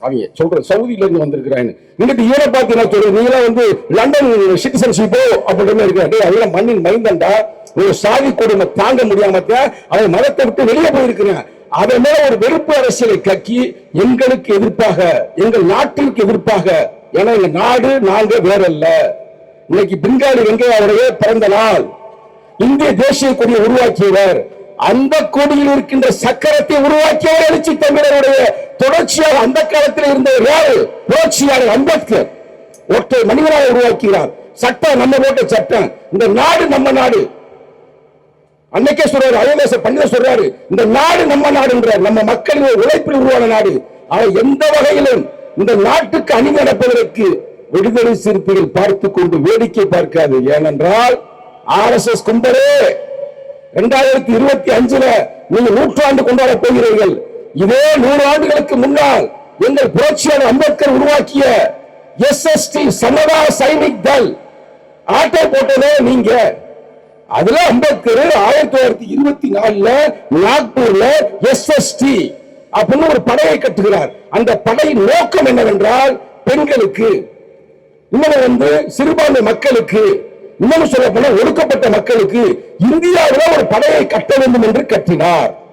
அவங்க சொல்ற சவுதியில இருந்து வந்திருக்கிறாங்க. இன்னைக்கு இவரை பார்த்து நான் சொல்றேன், நீங்களா லண்டன் சிட்டிசன்ஷிப்போ அப்படின்னு இருக்காரு. அதெல்லாம் மண்ணின் மைந்தண்டா, ஒரு சாதி கொடுமை தாங்க முடியாம அவன் மதத்தை விட்டு வெளியே போயிருக்கிறேன். அதன் மேல ஒரு வெறுப்பு அரசியலை கக்கி எங்களுக்கு எதிர்ப்பாக, எங்கள் நாட்டிற்கு எதிர்ப்பாக, ஏன்னா எங்க நாடு நாங்க வேற இல்ல. இன்னைக்கு பெங்காலி வெங்கையாவுடைய பிறந்த நாள். இந்திய தேசிய கொடியை உருவாக்கியவர், அந்த கொடியில் இருக்கின்ற சக்கரத்தை உருவாக்கியவர் எழுச்சி தமிழருடைய தொடர்ச்சியாக அந்த காலத்தில் இருந்தவர் யாரு? புரட்சியாளர் அம்பேத்கர். ஒற்றை மனிதனாக உருவாக்கிறார். சட்டம் நம்ம போட்ட சட்டம். இந்த நாடு நம்ம நாடு. அன்னைக்கே சொல்றாரு, அயோமேச பண்டிதர் சொல்றாரு, இந்த நாடு நம்ம நாடுன்றார். நம்ம மக்களின் உழைப்பில் உருவான நாடு. ஆனால் எந்த வகையிலும் இந்த நாட்டுக்கு அணிந்து நடப்பதற்கு விடுதலை சிறுத்தைகள் பார்த்துக் கொண்டு வேடிக்கை பார்க்காது. ஏனென்றால் RSS கும்பலே 2025 நீங்க நூற்றாண்டு கொண்டாட போகிறீர்கள். இதே 100 ஆண்டுகளுக்கு முன்னால் எங்கள் புரட்சியாளர் அம்பேத்கர் உருவாக்கிய SST சமதா சைனிக் தள் ஆட்டோ போட்டதே நீங்க. அதுல அம்பேத்கர் 1924 நாக்பூர்ல SST அப்படின்னு ஒரு படையை கட்டுகிறார். அந்த படையின் நோக்கம் என்னவென்றால் பெண்களுக்கு, இன்னொரு சிறுபான்மை மக்களுக்கு, இன்னொரு சொல்ல போன ஒடுக்கப்பட்ட மக்களுக்கு இந்தியாவில் ஒரு படையை கட்ட வேண்டும் என்று கட்டினார்.